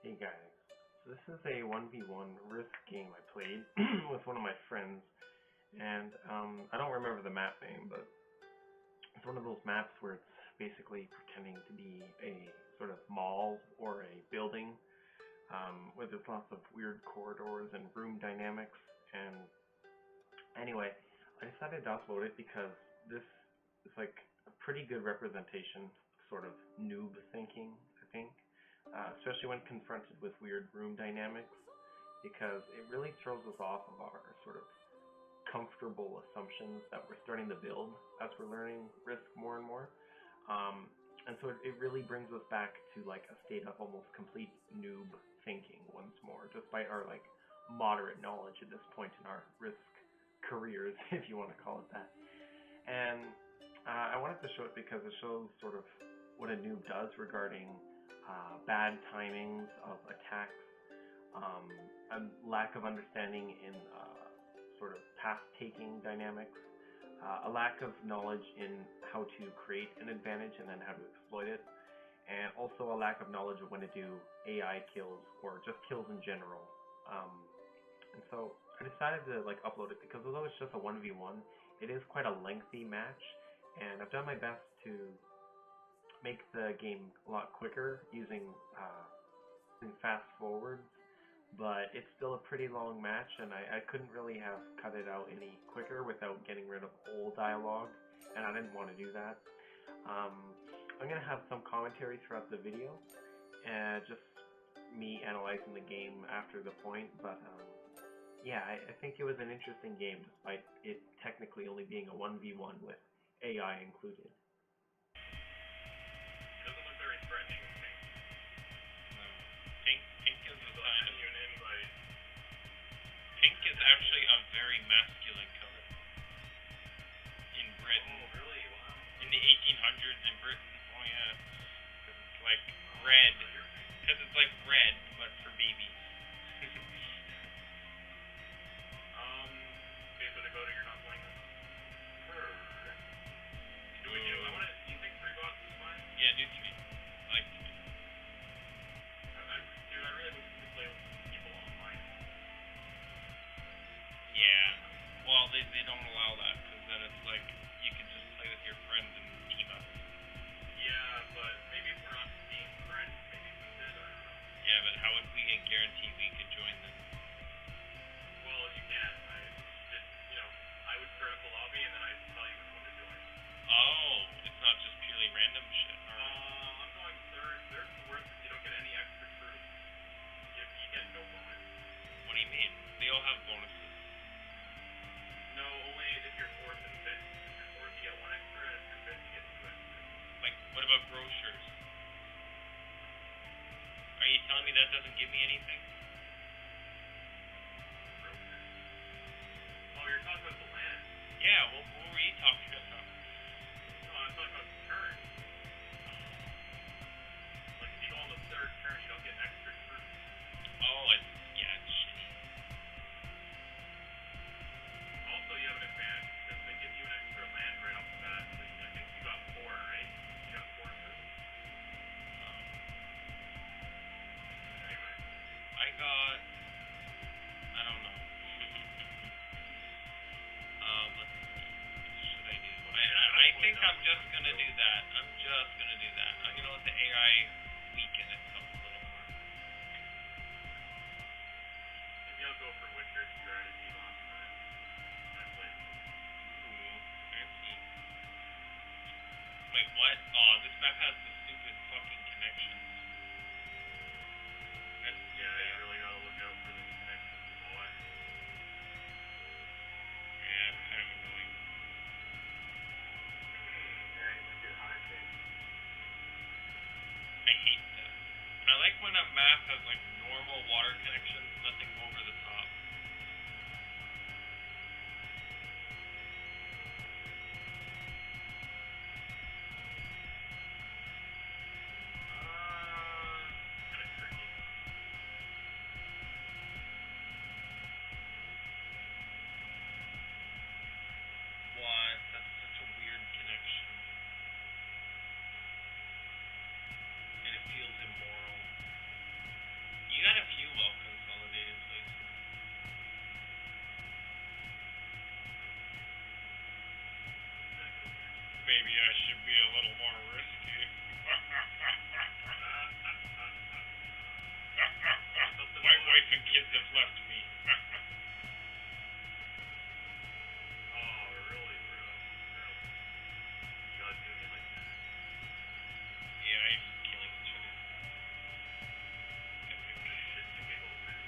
Hey guys, so this is a 1v1 Risk game I played with one of my friends, and I don't remember the map name, but it's one of those maps where it's basically pretending to be a sort of mall or a building, where there's lots of weird corridors and room dynamics, and anyway, I decided to upload it because this is like a pretty good representation of sort of noob thinking, I think. Especially when confronted with weird room dynamics, because it really throws us off of our sort of comfortable assumptions that we're starting to build as we're learning Risk more and more. And so it really brings us back to like a state of almost complete noob thinking once more, despite our like moderate knowledge at this point in our Risk careers, if you want to call it that. And I wanted to show it because it shows sort of what a noob does regarding bad timings of attacks, a lack of understanding in sort of path-taking dynamics, a lack of knowledge in how to create an advantage and then how to exploit it, and also a lack of knowledge of when to do AI kills or just kills in general. And so I decided to like upload it because although it's just a 1v1, it is quite a lengthy match, and I've done my best to make the game a lot quicker using fast forwards, but it's still a pretty long match, and I couldn't really have cut it out any quicker without getting rid of all dialogue, and I didn't want to do that. I'm going to have some commentary throughout the video, and just me analyzing the game after the point, but yeah, I think it was an interesting game despite it technically only being a 1v1 with AI included. Threatening with pink. No. Pink is a sign of an invite. Pink is actually a very masculine color. In Britain. Oh, really? Wow. In the 1800s in Britain. Oh, yeah. Because it's like red. Because it's like red, but for babies. Okay, so Dakota, you're not playing this? Sure. Do we do? Do you think 3 bots is fine? Yeah, do 3. Like, dude, I really wish we could play with people online. Yeah. Well, they don't allow that, because then it's like, you can just play with your friends and team up. Yeah, but maybe if we're not being friends, maybe we could, I don't know. Yeah, but how would we guarantee we could join them? Well, you can. I would start up a lobby, and then I'd tell you which one to join. Oh, it's not just purely random shit. I'm going third. Third's the worst if you don't get any extra troops. You get no bonus. What do you mean? They all have bonuses. No, only if you're fourth and fifth. If you're fourth, you get 1 extra, and if you're fifth, you get 2 extra. Like, what about brochures? Are you telling me that doesn't give me anything? Brochures. Oh, you're talking about the land. Yeah, well, what were you talking about? No, I'm talking about the turn. Like, if you go on the 3rd turn, you don't get extra troops. Oh, yeah, it's shitty. Also, you have an advantage because they give you an extra land right off the bat. I think you got 4, right? You got 4 troops. Anyway. I don't know. Let's see. What should I do? I think I'm just gonna do that. I'm gonna let the AI weaken itself a little more. Maybe I'll go for Winter's strategy last time. I played. Ooh, fancy. Wait, what? Oh, this map has the stupid fucking connections. Yeah, you really gotta look out for these connections, boy. Yeah, it's kind of annoying. Yeah, you might get high pace. I hate this. I like when a map has like normal water connections, nothing over the top. Kinda tricky. What? That's such a weird connection. And it feels immoral. maybe I should be a little more risky. My wife and kids have left me. Oh, really, bro? Really? You gotta do me like that. Yeah, I'm just killing each other. Shit to giggles, man.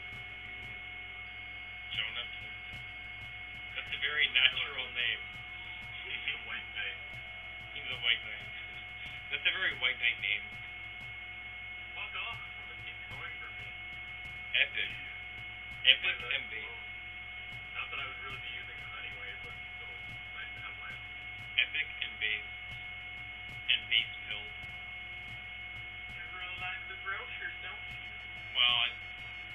Jonah Plimpton. That's a very natural name. He's a white knight. He's a white knight. That's a very white knight name. Fuck off. I'm gonna keep going for me. Epic. Epic and base. Not that I would really be using them anyway, but still nice to have my own. Epic and base. And base filled. You really like the grocers, don't you? Well,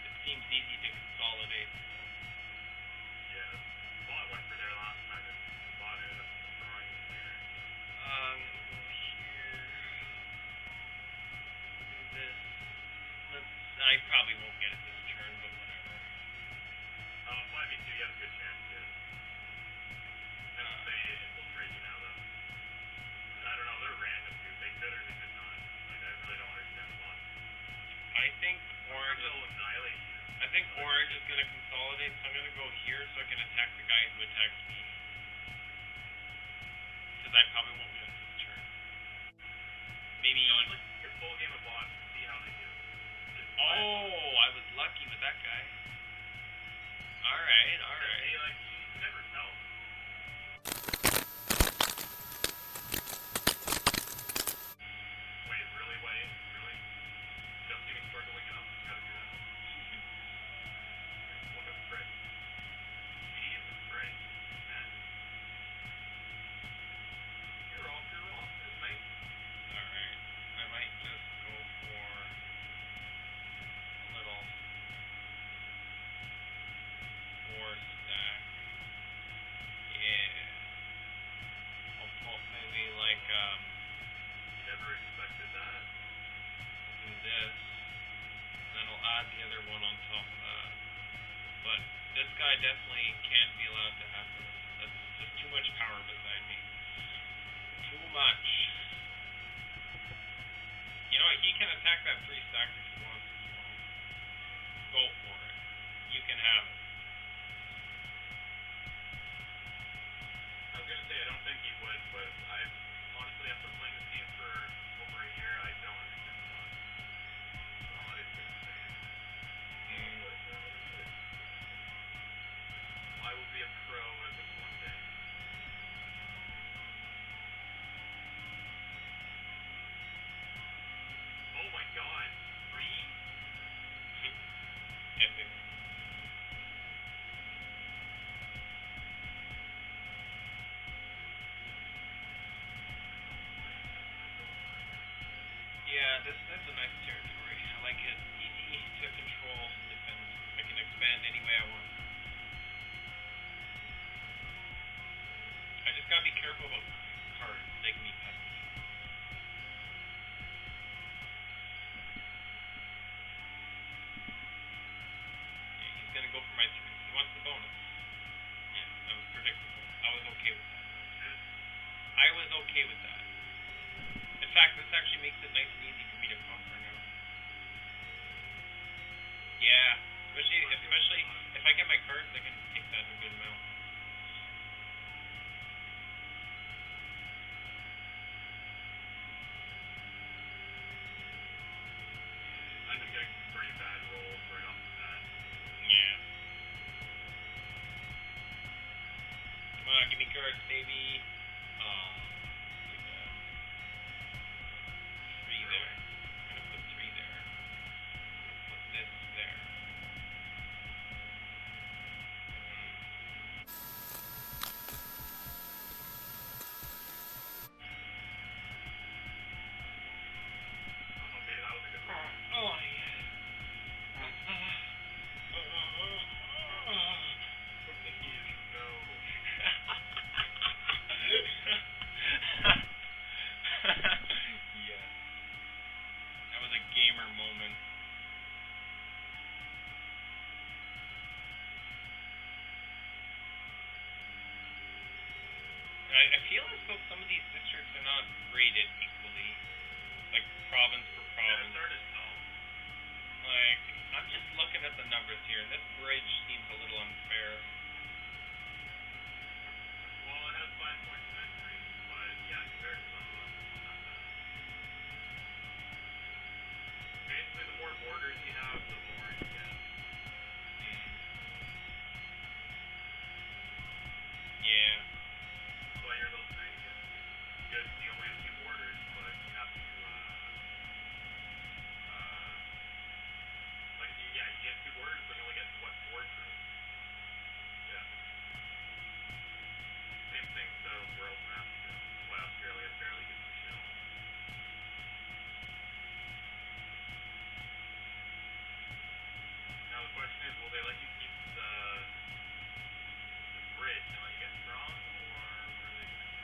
it seems easy to consolidate. Yeah. Bought one for there last time and bought it at the throwing in there. Go here. Do this. I probably won't get it this turn, but whatever. 5v2, you have a good chance, yeah. And they infiltrate you now, though. I don't know, they're random, dude. They could or they could not. Like, I really don't understand the logic. I think orange They'll annihilate you. I think orange is gonna consolidate, so I'm gonna go here so I can attack the guy who attacks me. Because I probably won't get it this turn. Maybe. You know, I'd like to see a full game of bots and see how they do. Oh, I was lucky with that guy. Alright, alright. Hey, like, you never tell. Wait, really? Wait, really? Just even struggling enough? You gotta do that. What a frick. He is a frick, man. You're off your roster, mate. Alright. I might just go for a little 4 stack. Yeah. I'll put maybe like You never expected that. do this. And then I'll add the other one on top of that. But this guy definitely can't be allowed to have this. That's just too much power beside me. Too much. You know what? He can attack that 3 stack if he wants. So go for it. You can have it. I was gonna say, I don't think he would, but I honestly, after playing this game for over a year, I don't understand the logic. So I'm not even gonna say it. I will be a pro at this one day. Oh my god, 3? Epic. Yeah, this is a nice territory. I like it. Easy to control, defend. I can expand any way I want. I just gotta be careful about cards. They can be pesky. Yeah, he's gonna go for my 3. He wants the bonus. Yeah, that was predictable. I was okay with that. I was okay with that. In fact, this actually makes it nice and easy for me to conquer now. Yeah, especially if I get my cards, I can take that a good amount. I've been getting some pretty bad rolls right off the bat. Yeah. Come on, give me cards, baby. Too bad. 3 there. I'm gonna put 3 there. I'm gonna put this there. Okay, that was a good one. Oh, yeah. No. Yes. That was a gamer moment. I feel as though some of these districts are not rated equally, like province per province. Yeah, it's hard to tell. Like, I'm just looking at the numbers here, and this bridge seems a little unfair. Well, it has 5 points of entry, but yeah, compared to some of them, it's not bad. Basically, the more borders you have, the more you get. Yeah. So I hear those saying it's good you only have 2 borders, but you have to, like, yeah, you get 2 borders, but you only get, what, 4 troops? Yeah. Same thing to world maps, too. That's why Australia barely gets a shit on. Now the question is, will they let you keep the bridge and let you get strong, or what are they gonna do?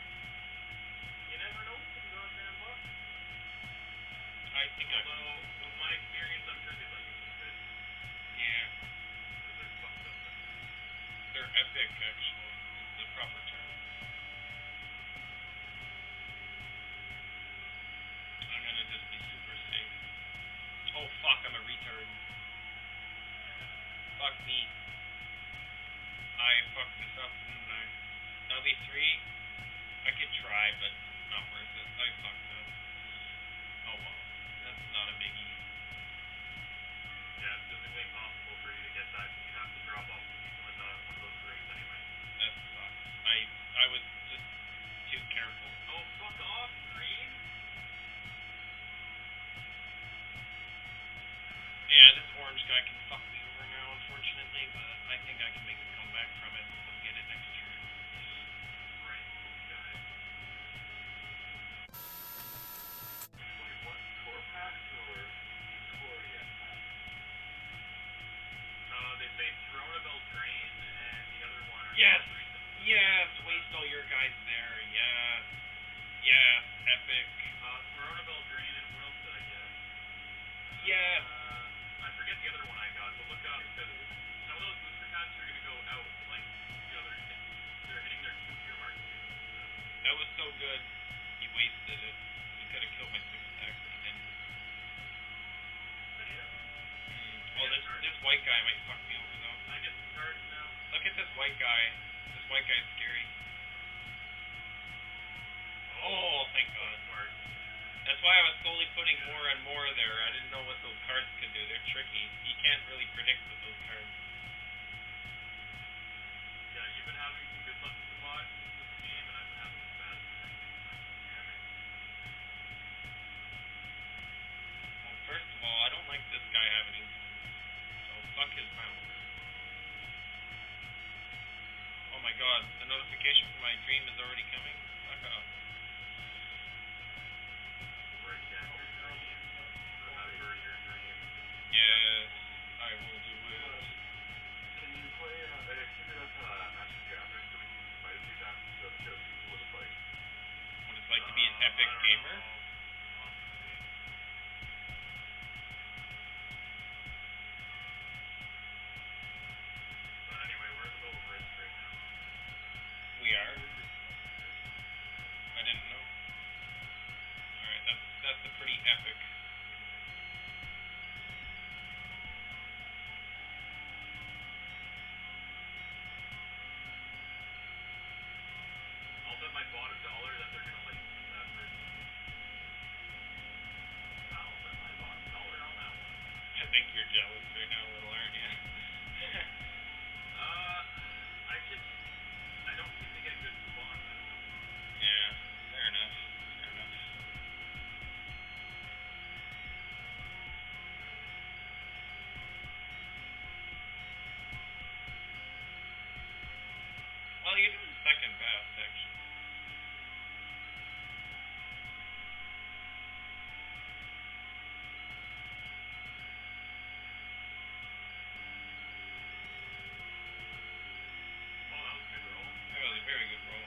You never know with the goddamn book. I think Although, with my experience, I'm sure they let you keep it. Yeah. Because they're fucked up. They're epic, actually, is the proper term. I'm gonna just be super safe. Oh fuck, I'm a retard. Fuck me. I fucked this up, didn't I? LV3? I could try, but not worth it. I fucked up. Oh well. That's not a biggie. Yeah, it's physically impossible for you to get that. You have to drop off people in one of those rings anyway. That sucks. I was just too careful. Oh, fuck off, green! Yeah, this orange guy can fuck me over now, unfortunately, but I think I can make a comeback from it and get it next turn. Right, guy. Wait, what? Core packs or Victoria packs? They say Throne Drain and the other one are Yes! most recent. Yes! Waste all your guys there. Yes! Yes! Epic. Throne Drain and what else did I get? Yes! I forget the other one I got, but look up, because some of those booster packs are going to go out, like, you know, they're hitting their 2-year mark soon. That was so good. He wasted it. He could have killed my 6 attacks, but he didn't. Oh, this white guy might fuck me over, though. I get some cards now. Look at this white guy. This white guy's scary. Oh, thank God. Smart. That's why I was slowly putting more and more there. I didn't know what those cards could do. They're tricky. You can't really predict with those cards. Yeah, you've been having some good luck with the mods this game, and I've been having some bad luck. Well, first of all, I don't like this guy happening. So fuck his mouth. Oh my God, the notification for my dream is already coming? Fuck off. Break down your dream. Remember your dream. Yes, I will do it. Can you play, keep it up, Master Gathering so we can fight a few times to show people what it's like? What it's like to be an epic gamer? But anyway, we're in the middle of race right now. We are? I didn't know. Alright, that's a pretty epic. I'll bet my bot $1 that they're gonna let you keep that first. I'll bet my bot $1 on that one. I think you're jealous right now a little, aren't you? I don't seem to get good spawns out of them. Yeah, fair enough. Fair enough. Well, you're doing second best, actually. Oh, that was a good roll. That was a very good roll.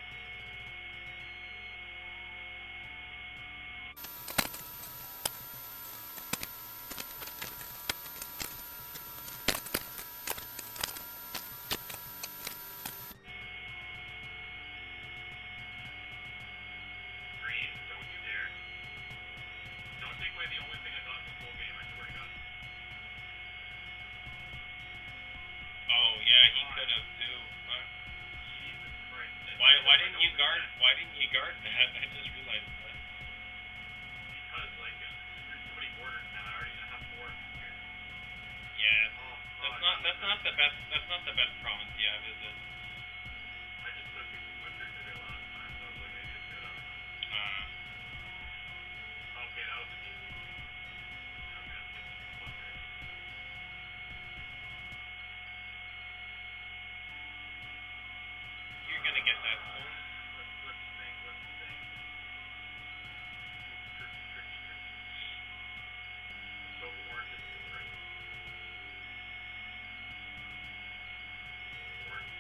why didn't you guard that? I just realized that. Because, like, there's too many borders, man. I already have 4 here. Yeah. Oh, That's not the best province you have, is it? I just took it to Winter City last time, so I was like, maybe it's good. I don't know. Okay, that was an easy one. I'm gonna get some fun there. You're gonna get that soon. Let's think. Tricky. So orange is right. Orange.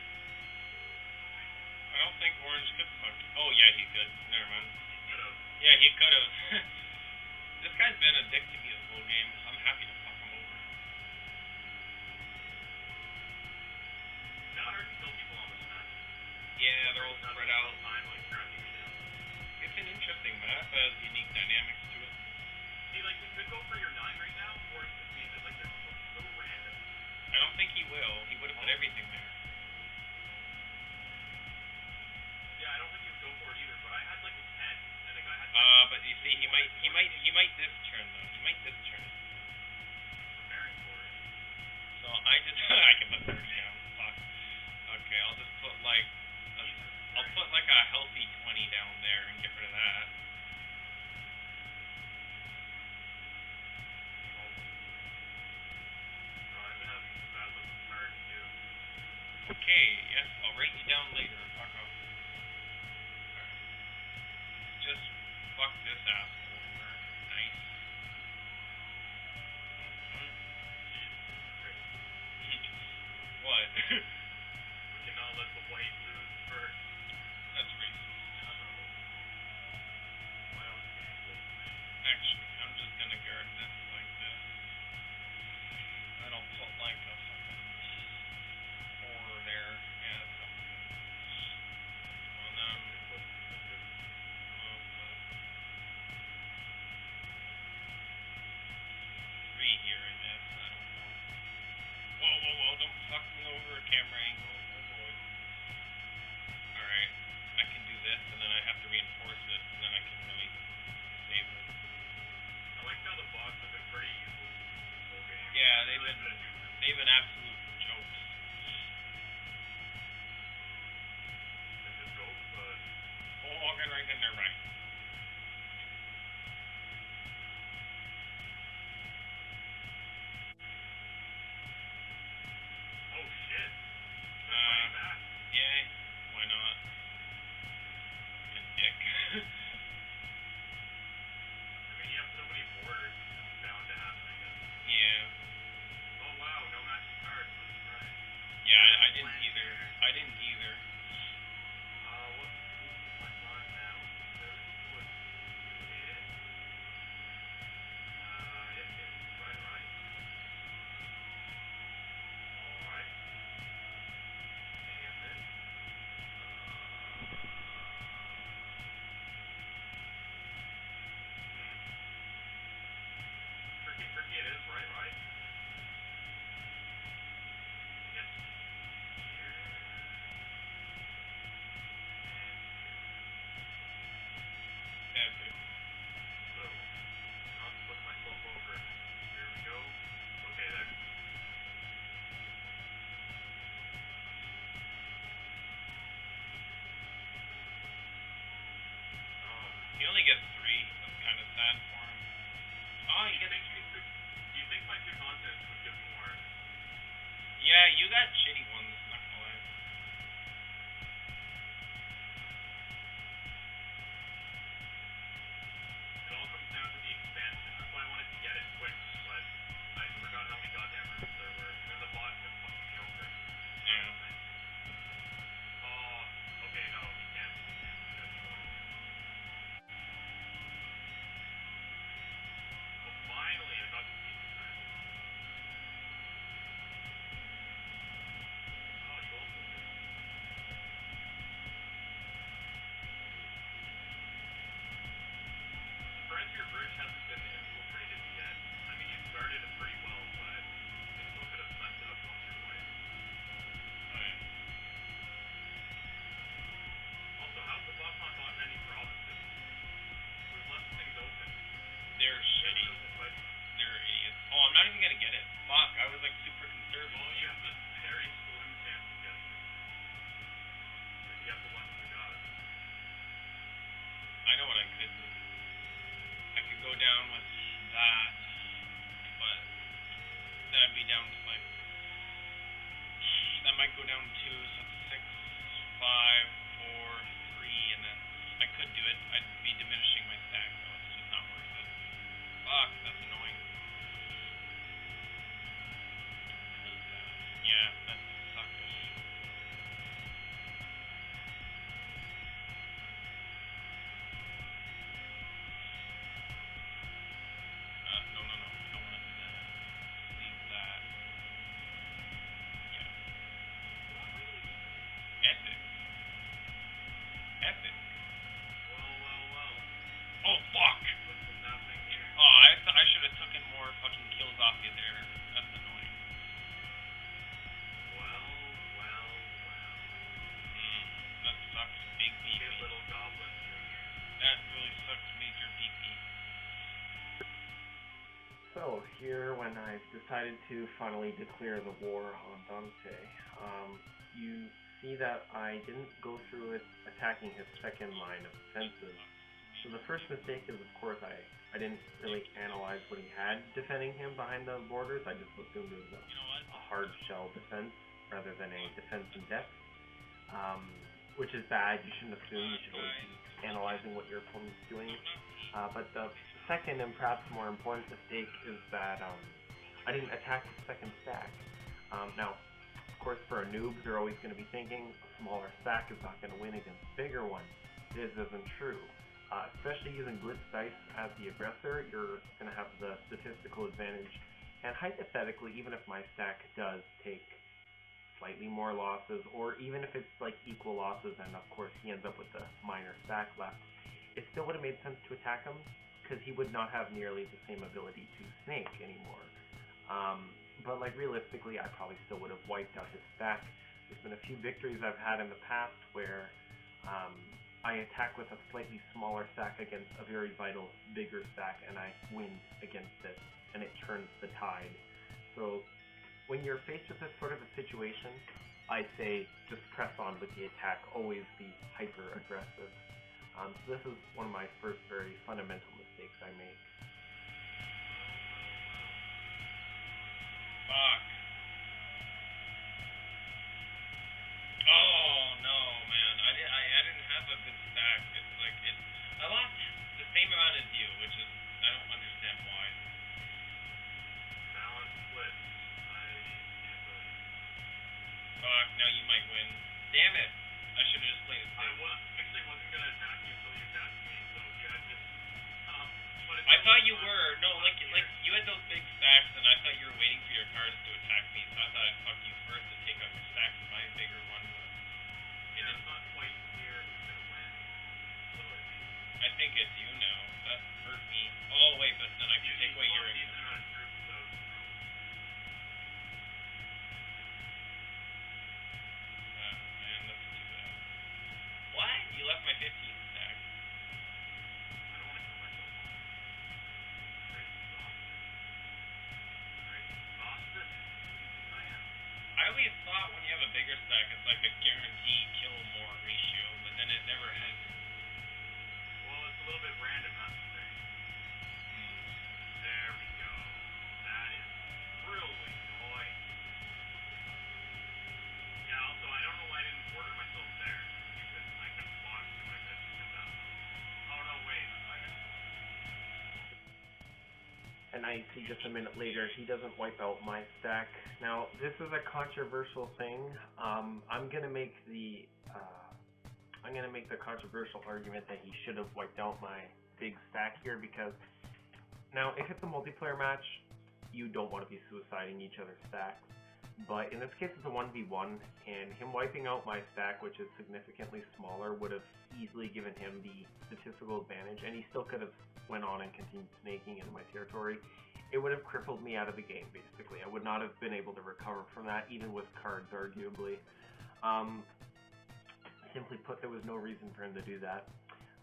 I don't think Orange could fuck. Oh yeah, he could. Never mind. He could have. Yeah, he could have. This guy's been a dick to me this whole game. I'm happy to fuck him over. It's kinda hard to kill people on this map. Yeah, they're all spread out. Time, like, cracking me down. It's an interesting map, has unique dynamics to it. See, like, we could go for your 9 right now, or it could be that, like, they're so random. I don't think he will. He would have put everything there. Yeah, I don't think he would go for it either, but I had, like, a 10, and the guy had, But you see, he might this turn though. He might this turn. preparing for it. So I just I can put 30 down. Fuck. Okay, I'll just put like a healthy 20 down there and get rid of that. I've been having some bad luck with cards, too. Okay, yes, I'll write you down later. Fuck off. Alright. Just fuck this asshole over. Nice. What? We cannot let the white lose first. That's racist. Why else can you close to me? Actually, I'm just gonna guard this like this. Then I'll put like a fucking 4 there. Yeah, that sounds good. And then I'll put 3 here, I guess. I don't know. Whoa, don't fuck me over a camera angle. Oh boy. Alright, I can do this, and then I have to reinforce it, and then I can really save it. I like how the bots have been pretty useful this whole game. Yeah, they've been absolute jokes. And just go, but... Oh, walking right in there, right. Oh, shit. They're fighting back. Yeah, why not? Fucking dick. I mean, you have so many borders, it's bound to happen, I guess. Yeah. Oh, wow, no matching cards. That's right. Yeah, I didn't either. What's my plan now? There's what you hit. Right. Alright. And then, tricky it is, right? Yes. Here. Yeah, okay. So, not to put myself over. Here we go. Okay, there. He only gets 3. That's kind of sad for him. Oh, he gets 3. Do you think my 2 continents would give more? Yeah, you got shitty ones, not gonna lie. It all comes down to the expansion. That's why I wanted to get it quick, but I forgot how many goddamn rooms there were. And the bot kept fucking me over. Yeah. Oh, okay, no, you can't. not even gonna get it. Fuck, I was like super conservative. Well, you have a very slim chance of getting it. If you have the ones we got. I know what I could do. I could go down with that, but then I'd be down to like, that might go down to 2, so it's 6, 5, 4, 3, and then I could do it. I'd be diminishing my stack, though. It's just not worth it. Fuck, that's annoying. Yeah, that sucks. No, no, no. I don't want to do that. Leave that. Yeah. Epic. Epic. Well. Oh, fuck! What's happening here? Oh, I should have taken more fucking kills off you there. That's annoying. Well. That sucks, big PP. Get little goblin junior. That really sucks, major PP. So here, when I've decided to finally declare the war on Dante, you see that I didn't go through with attacking his second line of defenses. So the first mistake is, of course, I didn't really analyze what he had defending him behind the borders. I just assumed it was a hard shell defense rather than a defense in depth, which is bad. You shouldn't assume. You should always be analyzing what your opponent's doing. But the second and perhaps more important mistake is that I didn't attack the second stack. Now, of course, for a noob, they're always going to be thinking a smaller stack is not going to win against a bigger one. This isn't true. Especially using blitz dice as the aggressor, you're going to have the statistical advantage. And hypothetically, even if my stack does take slightly more losses, or even if it's like equal losses, and of course he ends up with the minor stack left, it still would have made sense to attack him, because he would not have nearly the same ability to snake anymore. But like realistically, I probably still would have wiped out his stack. There's been a few victories I've had in the past where I attack with a slightly smaller stack against a very vital, bigger stack, and I win against it, and it turns the tide. So when you're faced with this sort of a situation, I say just press on with the attack, always be hyper-aggressive. So this is one of my first very fundamental mistakes I make. Fuck. Oh no, man! I didn't have a good stack. It's like I lost the same amount as you, which is I don't understand why. Balance split. I can't really. Fuck! Now you might win. Damn it! I should have just played it safe. Actually wasn't gonna attack you until you attacked me, so yeah, just I thought you were. No, like you had those big stacks, and I thought you were waiting for your cards to attack me, so I thought I'd fuck you first and take out your stacks with my bigger one. Yeah, it's not quite clear who's gonna win. So I think it's you now. That hurt me. Oh wait, but then I can take away your. Decent amount of troops, so Man, that's too bad. What? You left my 15 stack. I don't want to kill myself. Very exhausted. I am. I always thought when you have a bigger stack, it's like a guaranteed kill more ratio, but then it never has. Well, it's a little bit random, that's the thing. There we go. That is brilliant, boy. Yeah, also, I don't know why I didn't order myself there. Because I could walk to my bed and get that. Oh, no, wait. I didn't. And I see just a minute later, he doesn't wipe out my stack. Now, this is a controversial thing. I'm gonna make the controversial argument that he should have wiped out my big stack here, because now if it's a multiplayer match, you don't want to be suiciding each other's stacks. But in this case, it's a 1v1, and him wiping out my stack, which is significantly smaller, would have easily given him the statistical advantage, and he still could have went on and continued snaking into my territory. It would have crippled me out of the game, basically. I would not have been able to recover from that, even with cards, arguably. Simply put, there was no reason for him to do that.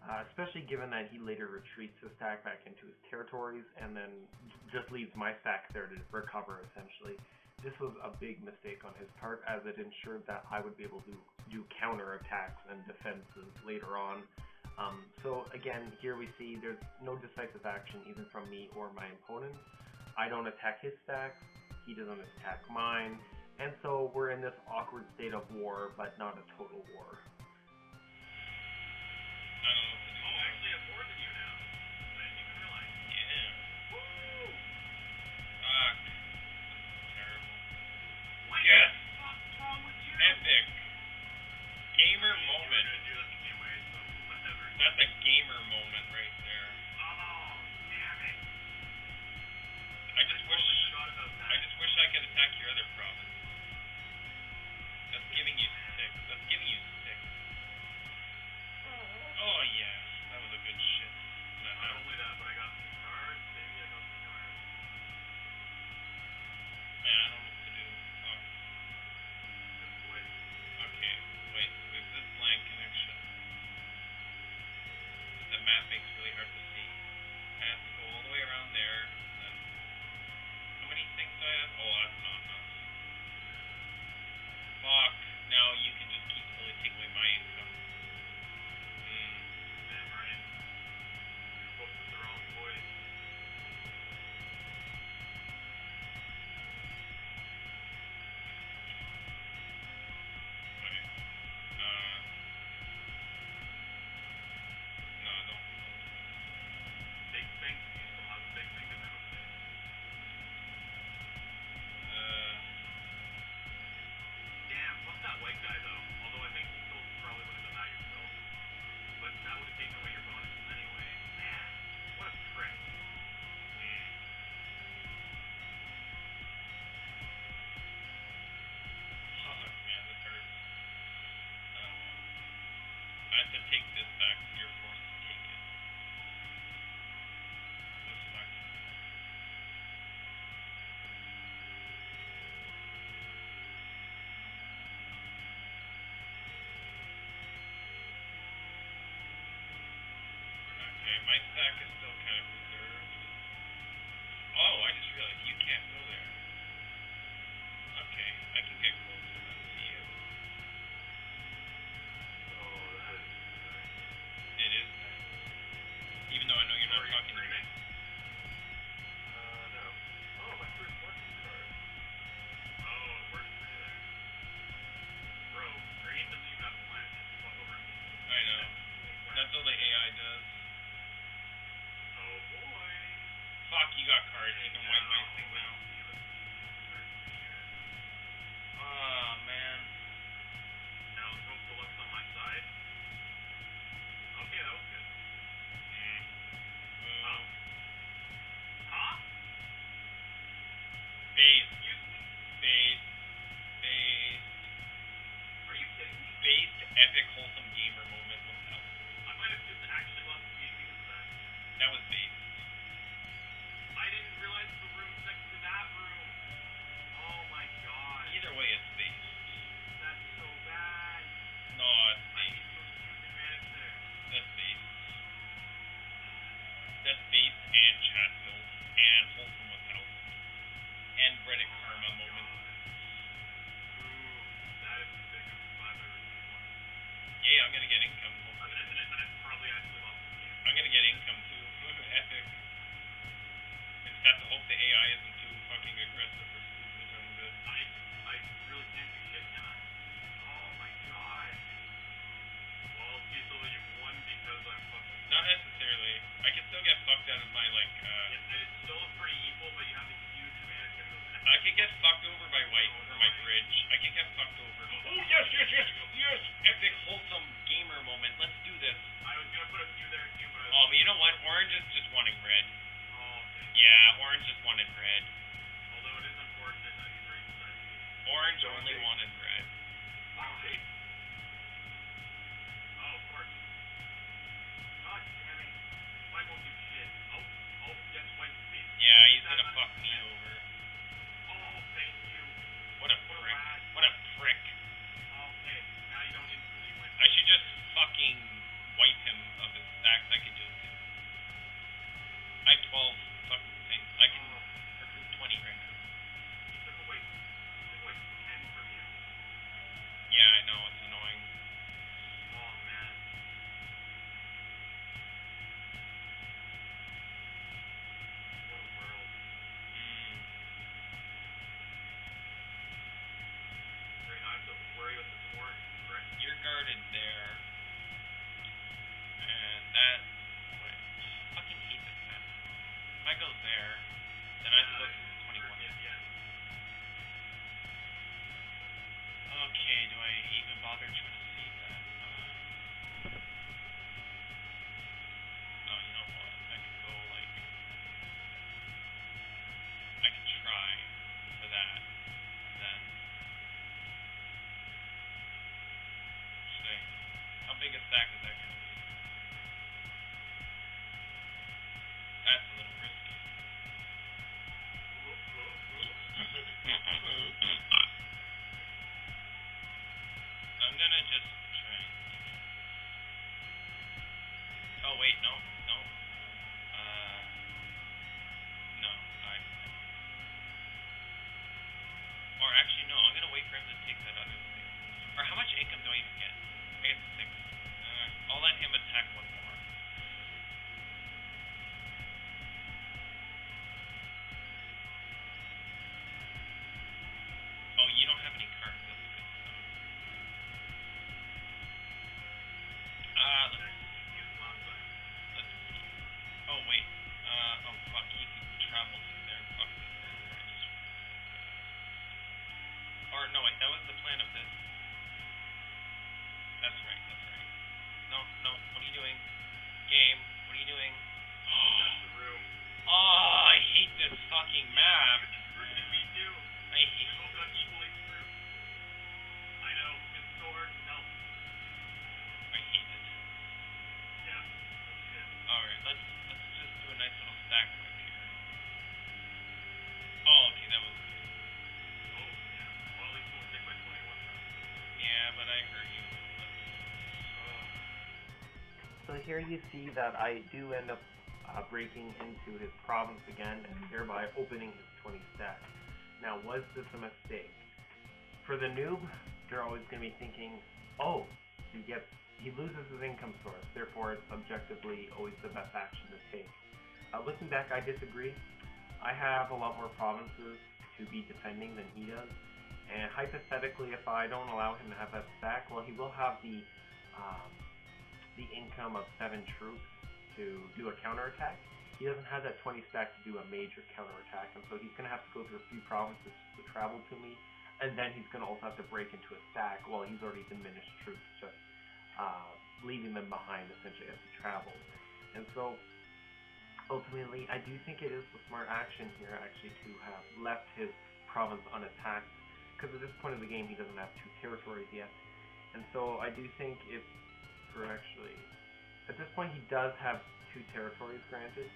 especially given that he later retreats his stack back into his territories and then just leaves my stack there to recover, essentially. This was a big mistake on his part, as it ensured that I would be able to do counter-attacks and defenses later on. So again, here we see there's no decisive action either from me or my opponent. I don't attack his stacks, he doesn't attack mine, and so we're in this awkward state of war, but not a total war. I don't know what to do. Oh, I actually have more than you now. I didn't even realize. Yeah. Woo! Fuck. Terrible. What Yes! the fuck's wrong with you? Epic. Gamer You moment. were gonna do this anyway, so whatever. That's a gamer moment right there. Oh, damn it. I just wish Forgot about that. I could attack your other province. That's giving you 6. That's giving you 6. Oh yeah, that was a good shit. Not only that, but I got some cards. Maybe I got some cards. Man, I don't know what to do. Fuck. Just wait. Okay, wait. So we have this line connection. The map makes it really hard to see. I have to go all the way around there. Then how many things do I have? Oh, that's not enough. Fuck. Now you can just keep slowly taking away my income. Damn right. You spoke with the wrong voice. Okay. No, don't. Big thing. You still have a big thing to announce. Damn, fuck that white guy though. Although I think he still probably would have done that yourself. But that would have taken away your bonuses anyway. Man, what a prick. Fuck, man, this hurts. I have to take this back. You're forced to take it. This sucks. Okay, my stack is still kind of preserved. Oh, I just realized you can't go there. Okay, I can get closer than to you. Oh, that is nice. It is nice. Even though I know you're not Are you talking to me. streaming? No. Oh, my first working card. Oh, it works for you there. Bro, green doesn't even have plans. Just fuck over me. I know. That's all the AI does. Oh boy. Fuck, you got cards. You can wipe my thing now. Oh, man. Now let's hope the luck's on my side. Okay, that was good. Oh. Huh? Base. Excuse me? Base. Base. Are you kidding me? Based epic wholesome gamer moment. What the hell? I might have just actually lost the game because of that. That was based. I didn't realize the room's next to that room. Oh my god. Either way, it's based. That's so bad. No, it's I need based. those huge advantage there. That's based. That's based and chat build and wholesome without. And Reddit karma moment. Ooh, that is the biggest slap I've ever seen one. Yeah, I'm gonna get income. And I probably actually lost the game. I'm gonna get income too. Epic. I just have to hope the AI isn't too fucking aggressive or stupid. I'm good. I really can't do shit, can I? Oh my god. Well, see, so you won because I'm fucking... Not necessarily. I can still get fucked out of my like. It's still pretty equal, but you have a huge advantage in those I can get fucked over by white over my bridge. I can get fucked over. Oh yes, yes, yes, yes! Epic wholesome gamer moment. Let's do this. I was gonna put a few there too, but I was... Oh, but you know what? Orange is just wanting red. Oh, okay. Yeah, orange just wanted red. Although it is unfortunate that he's right beside me. Orange only wanted red. Okay. Oh, of course. God damn it. White won't do shit. Oh, yes, white speed. Yeah, he's gonna fuck me over. Oh, thank you. What a prick. rat. What a prick. Okay, now you don't instantly win. I should just fucking wipe him of his stack is that going to be? That's a little risky. I'm gonna just try. Oh wait, no. No, or actually no, I'm gonna wait for him to take that other thing. Or how much income do I even get? I get 6. I'll let him attack one more. Oh, you don't have any cards. That's good to know. Let's see. Oh wait. Oh fuck. He can travel to there. Fuck. Or no, wait. That was the plan of this. That's right. No. What are you doing? Game. What are you doing? That's the room. Oh, I hate this fucking map. Me too. I hate. We both got equally screwed. I know. It's so hard to tell. I hate it. Yeah. That's good. Alright, let's just do a nice little stack right here. Oh, okay, that was good. Oh, yeah. Well, at least we'll take my 21 rounds. Yeah, but I hurt you. So here you see that I do end up breaking into his province again and thereby opening his 20 stack. Now, was this a mistake? For the noob, you're always going to be thinking, oh, he loses his income source, therefore it's objectively always the best action to take. Looking back, I disagree. I have a lot more provinces to be defending than he does, and hypothetically, if I don't allow him to have that stack, well, he will have the income of 7 troops to do a counterattack. He doesn't have that 20 stack to do a major counterattack, and so he's going to have to go through a few provinces to travel to me, and then he's going to also have to break into a stack while he's already diminished troops, just leaving them behind essentially as he travels. And so ultimately, I do think it is the smart action here actually to have left his province unattacked, because at this point of the game he doesn't have 2 territories yet. And so I do think if, or actually, at this point he does have 2 territories granted,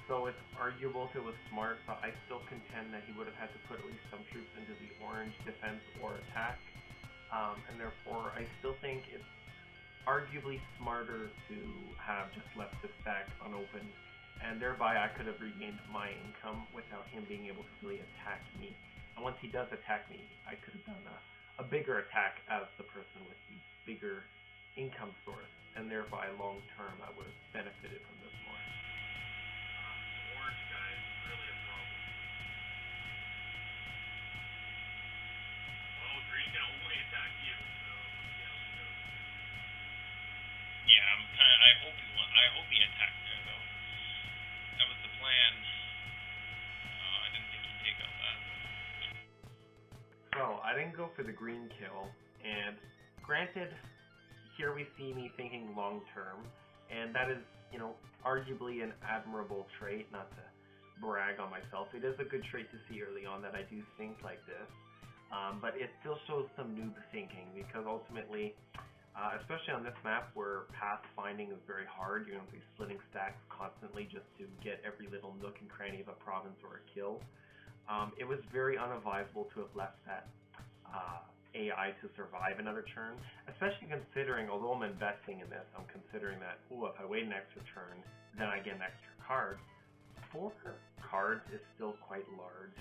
so it's arguable if it was smart, but I still contend that he would have had to put at least some troops into the orange defense or attack, and therefore I still think it's arguably smarter to have just left the stack unopened, and thereby I could have regained my income without him being able to really attack me. And once he does attack me, I could have done a bigger attack as the person with the bigger income source, and thereby long term I would have benefited from this more. The orange guy is really a problem. Well, green can only attack you, so let's see how it goes. Yeah, I hope he attacked there though. That was the plan. I didn't think he'd take out that. So I didn't go for the green kill, and granted, here we see me thinking long term, and that is, arguably an admirable trait, not to brag on myself. It is a good trait to see early on that I do think like this, but it still shows some noob thinking, because ultimately, especially on this map where path finding is very hard, you're going to be splitting stacks constantly just to get every little nook and cranny of a province or a kill. It was very unadvisable to have left that AI to survive another turn, especially considering, although I'm investing in this, I'm considering that, if I wait an extra turn, then I get an extra card. 4 cards is still quite large,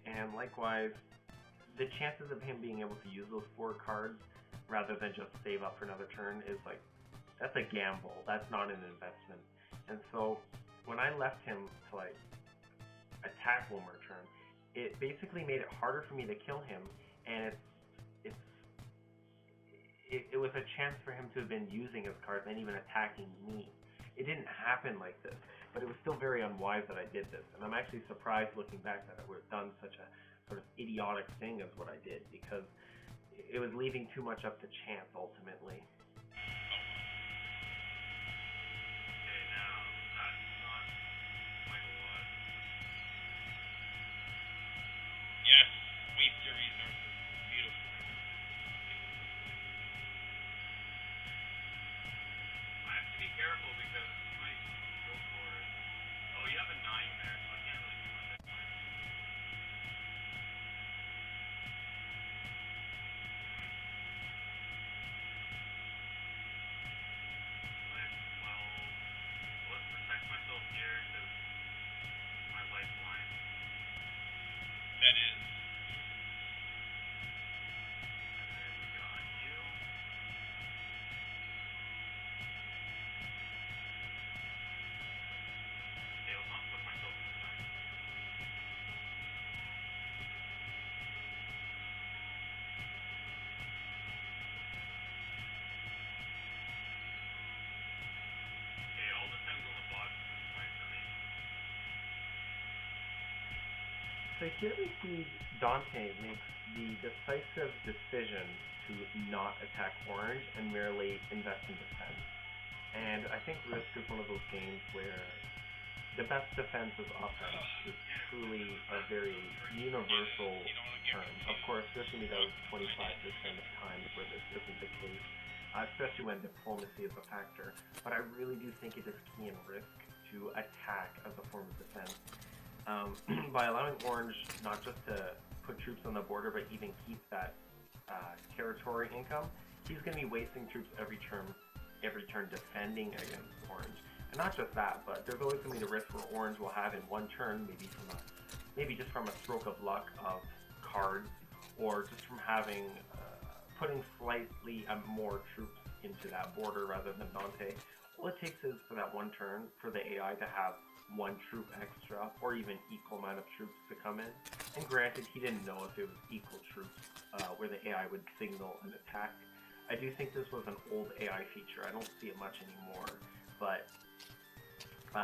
and likewise, the chances of him being able to use those 4 cards rather than just save up for another turn is that's a gamble. That's not an investment. And so when I left him to attack one more turn, it basically made it harder for me to kill him, and it was a chance for him to have been using his cards and even attacking me. It didn't happen like this, but it was still very unwise that I did this, and I'm actually surprised looking back that I would have done such a sort of idiotic thing as what I did, because it was leaving too much up to chance ultimately. Okay, now, that's not quite a lot. Yes, waste your resources. Beautiful. That is. And then we got you. Okay, let's not put myself in the back. Okay, it all depends on the box at this point for me. So here we see Dante makes the decisive decision to not attack orange and merely invest in defense. And I think Risk is one of those games where the best defense is offense is truly a very universal term. Of course, there's going to be those 25% of times where this isn't the case, especially when diplomacy is a factor. But I really do think it is key in Risk to attack as a form of defense. By allowing orange not just to put troops on the border, but even keep that territory income, he's going to be wasting troops every turn defending against orange. And not just that, but there's always going to be the risk where orange will have in one turn, maybe just from a stroke of luck of cards, or just from having putting slightly more troops into that border rather than Dante. All it takes is for that one turn for the AI to have one troop extra, or even equal amount of troops to come in. And granted, he didn't know if it was equal troops where the AI would signal an attack. I do think this was an old AI feature. I don't see it much anymore, but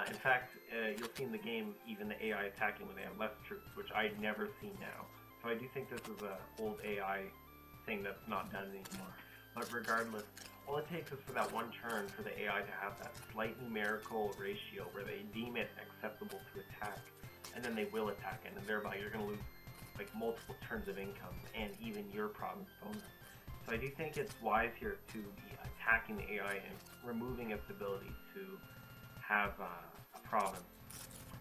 in fact, you'll see in the game even the AI attacking when they have less troops, which I never see now. So I do think this is an old AI thing that's not done anymore. But regardless, all it takes is for that one turn for the AI to have that slight numerical ratio where they deem it acceptable to attack, and then they will attack it, and thereby you're going to lose like multiple turns of income and even your province bonus. So I do think it's wise here to be attacking the AI and removing its ability to have a province.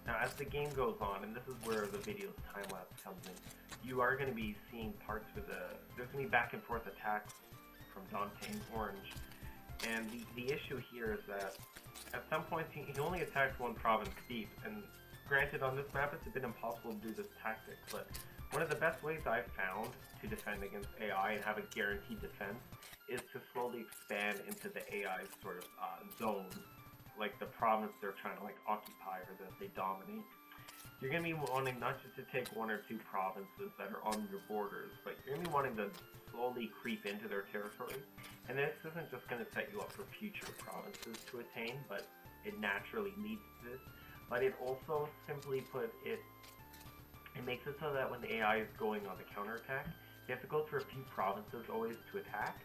Now as the game goes on, and this is where the video's time-lapse comes in, you are going to be seeing parts with there's going to be back and forth attacks from Dante and Orange. And the issue here is that at some points he only attacks one province deep, and granted on this map it's a bit impossible to do this tactic, but one of the best ways I've found to defend against AI and have a guaranteed defense is to slowly expand into the AI's sort of zone, like the province they're trying to like occupy or that they dominate. You're going to be wanting not just to take one or two provinces that are on your borders, but you're going to be wanting to slowly creep into their territory. And this isn't just going to set you up for future provinces to attain, but it naturally leads to this. But it also, simply put, it makes it so that when the AI is going on the counterattack, you have to go through a few provinces always to attack,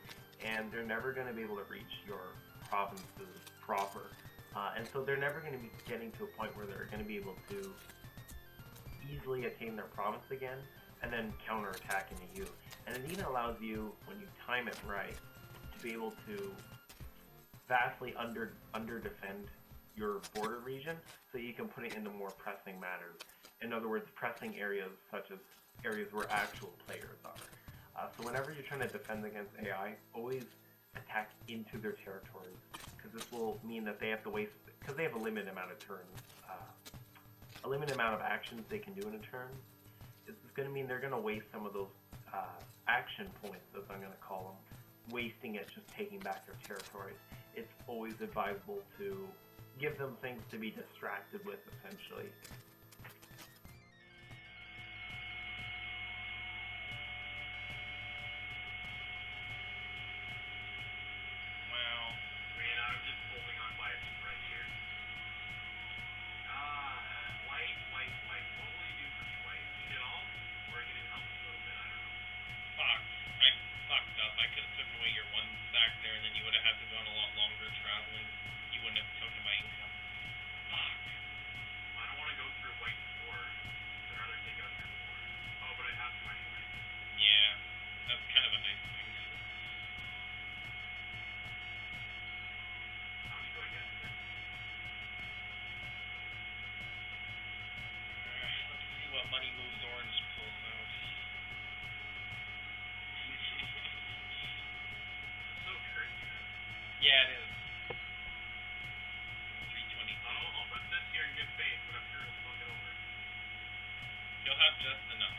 and they're never going to be able to reach your provinces proper. And so they're never going to be getting to a point where they're going to be able to easily attain their province again and then counterattack into you. And it even allows you, when you time it right, to be able to vastly under defend your border region so you can put it into more pressing matters. In other words, pressing areas such as areas where actual players are. So whenever you're trying to defend against AI, always attack into their territories, because this will mean that they have to waste, because they have a limited amount of turns, a limited amount of actions they can do in a turn. It's going to mean they're going to waste some of those action points, as I'm going to call them, wasting it just taking back their territories. It's always advisable to give them things to be distracted with, essentially. Money moves orange pulls out. It's so tricky. Yeah, it is. 320. I'll put this here in good faith, but I'm sure it'll fuck it over. You'll have just enough.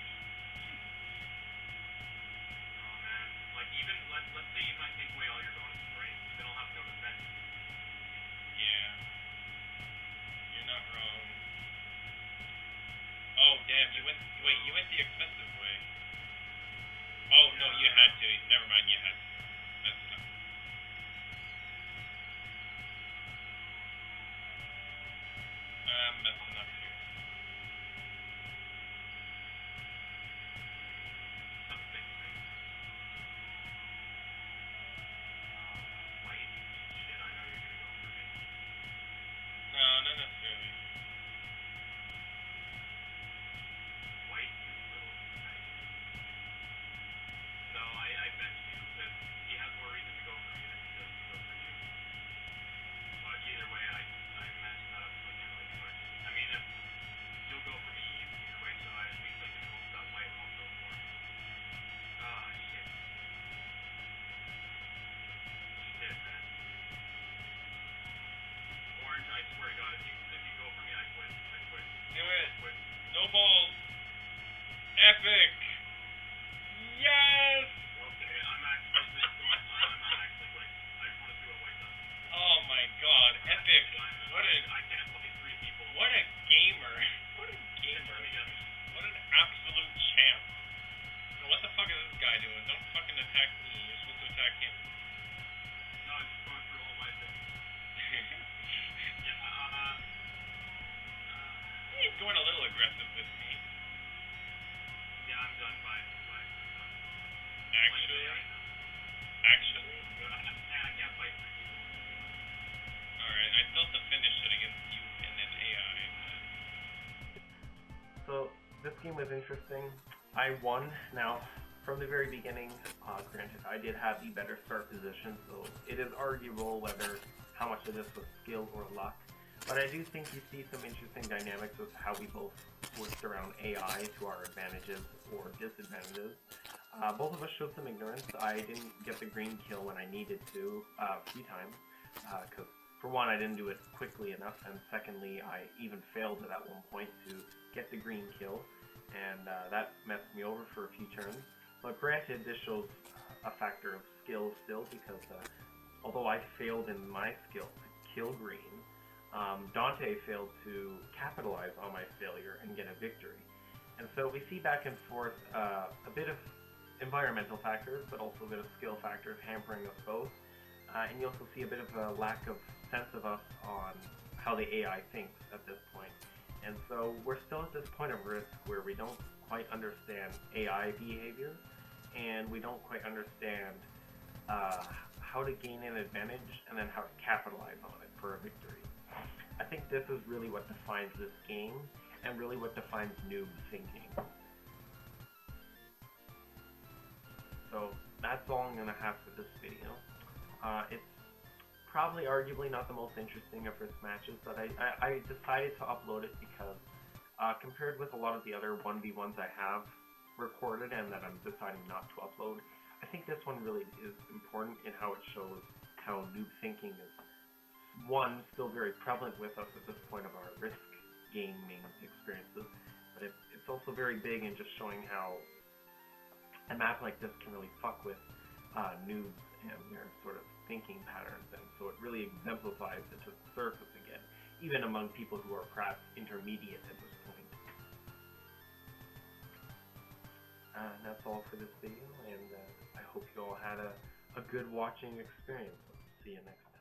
expensive way. Oh, no, you had to. Never mind, you had to. That's enough. I'm messing up here. Something like white shit. I know you're gonna go for me. No, not necessarily. White, you little nice. No, I meant you because he has more reason to go for me than he does to go for you. But either way, I messed up with you anyway. I mean, if you'll go for me either way, so at least I can hope that white won't go for me. Ah, shit. Shit, man. Orange, I swear to God, if you go for me, I quit. I quit. Do it. I quit. No balls. Epic. Yes. Okay, I'm actually quitting. I just want to see what white does. Oh my God. Epic. I can't play 3 people. What a gamer. What a gamer. What an absolute champ. Now, what the fuck is this guy doing? Don't fucking attack me. You're supposed to attack him. No, I'm just going through all my things. He's going a little aggressive with me. Yeah, I'm done. Bye. Actually? I can't fight 3 people. Alright, I still have to finish it against you and then AI. So this game was interesting. I won. Now, from the very beginning, granted, I did have the better start position, so it is arguable whether how much of this was skill or luck. But I do think you see some interesting dynamics with how we both switched around AI to our advantages or disadvantages. Both of us showed some ignorance. I didn't get the green kill when I needed to a few times, because for one, I didn't do it quickly enough, and secondly, I even failed at one point to get the green kill, and that messed me over for a few turns. But granted, this shows a factor of skill still, because although I failed in my skill to kill green, Dante failed to capitalize on my failure and get a victory. And so we see back and forth a bit of environmental factors, but also a bit of skill factors hampering us both. And you also see a bit of a lack of sense of us on how the AI thinks at this point. And so we're still at this point of risk where we don't quite understand AI behavior, and we don't quite understand how to gain an advantage and then how to capitalize on it for a victory. I think this is really what defines this game, and really what defines Newb thinking. So that's all I'm going to have for this video. It's probably arguably not the most interesting of risk matches, but I decided to upload it because compared with a lot of the other 1v1s I have recorded and that I'm deciding not to upload, I think this one really is important in how it shows how Newb thinking is, one, still very prevalent with us at this point of our risk gaming experiences, but it's also very big in just showing how a map like this can really fuck with noobs and their sort of thinking patterns, and so it really exemplifies it to the surface again, even among people who are perhaps intermediate at this point. And that's all for this video, and I hope you all had a good watching experience. See you next time.